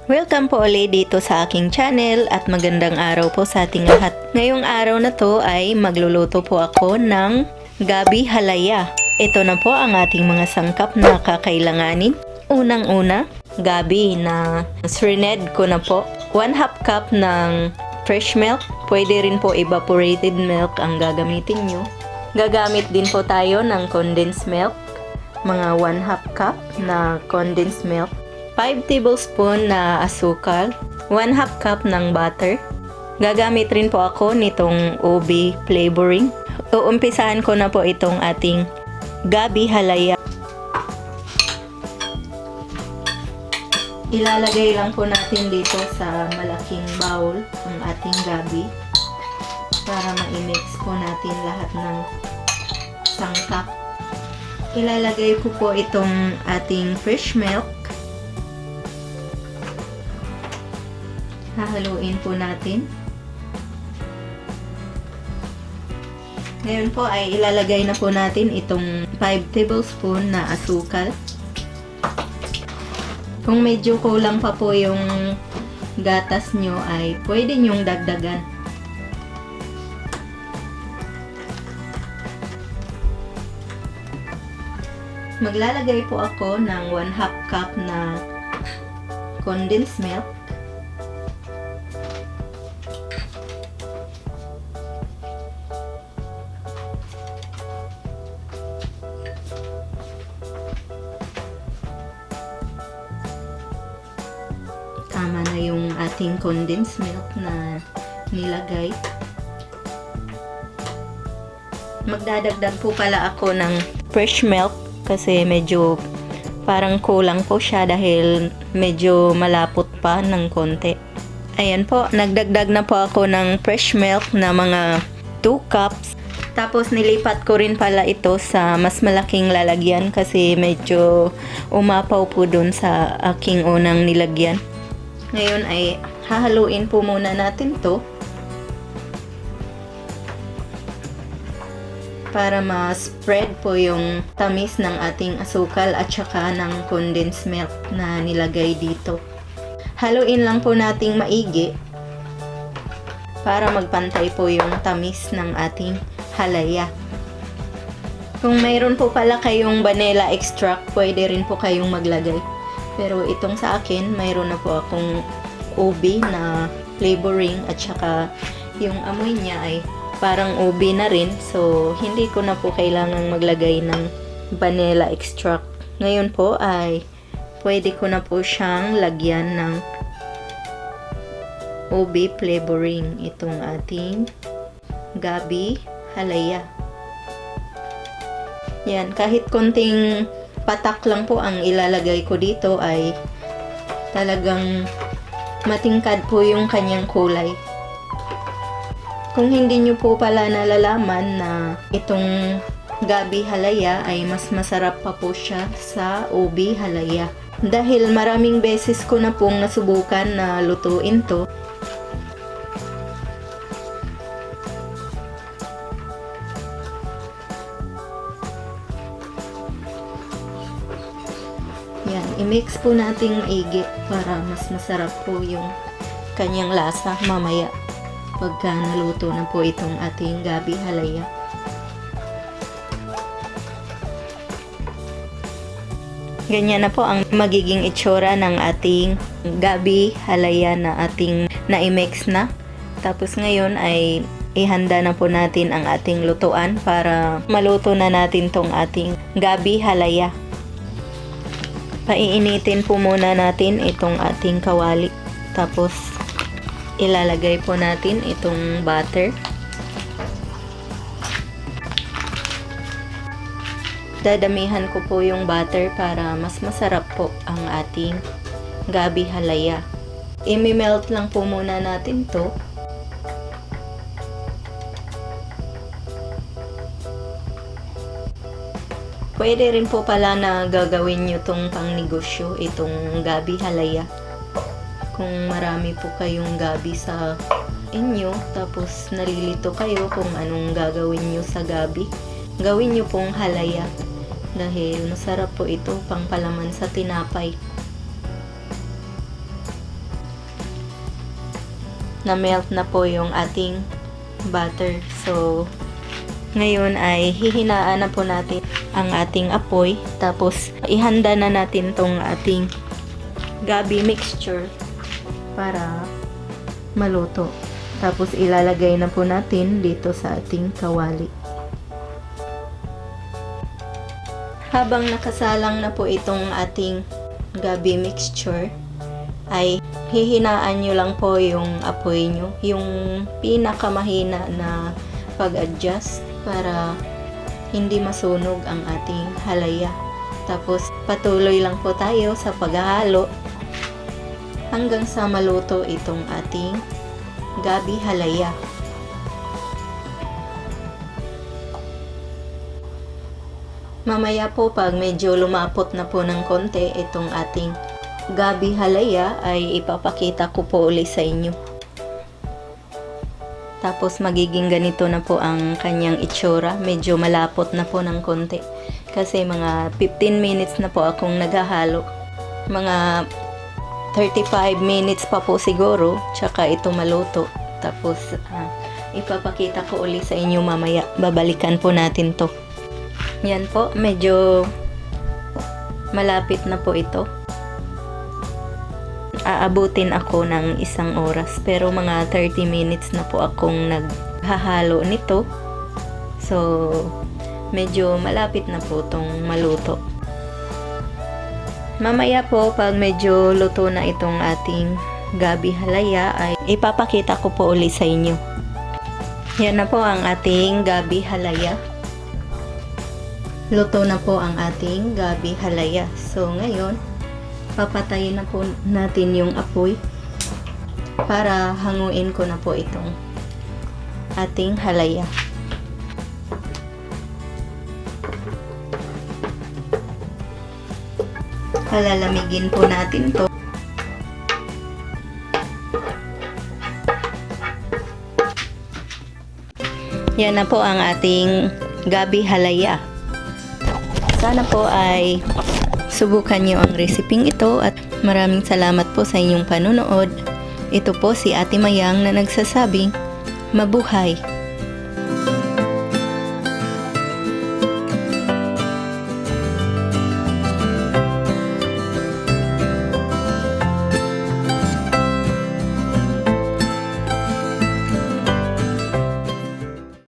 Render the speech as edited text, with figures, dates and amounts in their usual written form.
Welcome po ulit dito sa aking channel at magandang araw po sa ating lahat. Ngayong araw na to ay magluluto po ako ng gabi halaya. Ito na po ang ating mga sangkap na kakailanganin. Unang-una, gabi na shredded ko na po. 1/2 cup ng fresh milk. Pwede rin po evaporated milk ang gagamitin nyo. Gagamit din po tayo ng condensed milk. Mga 1/2 cup na condensed milk. 5 tablespoon na asukal, 1/2 cup ng butter. Gagamit rin po ako nitong ubi flavoring. Uumpisahan ko na po itong ating gabi halaya. Ilalagay lang po natin dito sa malaking bowl ang ating gabi para ma-mix po natin lahat ng sangkap. Ilalagay ko po itong ating fresh milk. Hahaluin po natin. Ngayon po ay ilalagay na po natin itong 5 tablespoon na asukal. Kung medyo kulang pa po yung gatas nyo ay pwede nyong dagdagan. Maglalagay po ako ng 1/2 cup na condensed milk. Tama na yung ating condensed milk na nilagay. Magdadagdag po pala ako ng fresh milk kasi medyo parang kulang po siya dahil medyo malapot pa ng konti. Ayan po, nagdagdag na po ako ng fresh milk na mga 2 cups. Tapos nilipat ko rin pala ito sa mas malaking lalagyan kasi medyo umapaw po dun sa aking unang nilagyan. Ngayon ay hahaluin po muna natin to para ma-spread po yung tamis ng ating asukal at saka ng condensed milk na nilagay dito. Haluin lang po nating maigi para magpantay po yung tamis ng ating halaya. Kung mayroon po pala kayong vanilla extract, pwede rin po kayong maglagay. Pero itong sa akin, mayroon na po akong ubi na flavoring at saka yung amoy niya ay parang ubi na rin. So, hindi ko na po kailangang maglagay ng vanilla extract. Ngayon po ay pwede ko na po siyang lagyan ng ubi flavoring. Itong ating gabi halaya. Yan, kahit konting patak lang po ang ilalagay ko dito ay talagang matingkad po yung kanyang kulay. Kung hindi nyo po pala nalalaman na itong gabi halaya ay mas masarap pa po siya sa ubi halaya. Dahil maraming beses ko na pong nasubukan na lutuin to. Yan, i-mix po nating maigi para mas masarap po yung kanyang lasa mamaya pagka naluto na po itong ating gabi halaya. Ganyan na po ang magiging itsura ng ating gabi halaya na ating na-mix na. Tapos ngayon ay ihanda na po natin ang ating lutuan para maluto na natin tong ating gabi halaya. Paiinitin po muna natin itong ating kawali. Tapos, ilalagay po natin itong butter. Dadamihan ko po yung butter para mas masarap po ang ating gabi halaya. I-melt lang po muna natin to. Pwede rin po pala na gagawin nyo tong pang negosyo, itong gabi halaya. Kung marami po kayong gabi sa inyo, tapos nalilito kayo kung anong gagawin nyo sa gabi, gawin nyo pong halaya. Dahil masarap po ito pang palaman sa tinapay. na-melt na po yung ating butter. So, ngayon ay hihinaan na po natin ang ating apoy. Tapos, ihanda na natin tong ating gabi mixture para maluto. Tapos, ilalagay na po natin dito sa ating kawali. Habang nakasalang na po itong ating gabi mixture, ay hihinaan nyo lang po yung apoy nyo. Yung pinakamahina na pag-adjust para hindi masunog ang ating halaya. Tapos patuloy lang po tayo sa paghahalo hanggang sa maluto itong ating gabi halaya. Mamaya po pag medyo lumapot na po ng konti itong ating gabi halaya ay ipapakita ko po ulit sa inyo. Tapos magiging ganito na po ang kanyang itsura. Medyo malapot na po ng konti. Kasi mga 15 minutes na po akong naghahalo. Mga 35 minutes pa po siguro. Tsaka ito maluto. Tapos ipapakita ko ulit sa inyo mamaya. Babalikan po natin to. Yan po. Medyo malapit na po ito. Aabutin ako ng 1 oras, pero mga 30 minutes na po akong naghahalo nito. So, medyo malapit na po itong maluto. Mamaya po, pag medyo luto na itong ating gabi halaya, ay ipapakita ko po ulit sa inyo. Yan na po ang ating gabi halaya. Luto na po ang ating gabi halaya. So, ngayon, papatayin na po natin yung apoy para hanguin ko na po itong ating halaya. Palalamigin po natin to. Yan na po ang ating gabi halaya. Sana po ay subukan niyo ang reseping ito at maraming salamat po sa inyong panonood. Ito po si Ate Mayang na nagsasabing, mabuhay!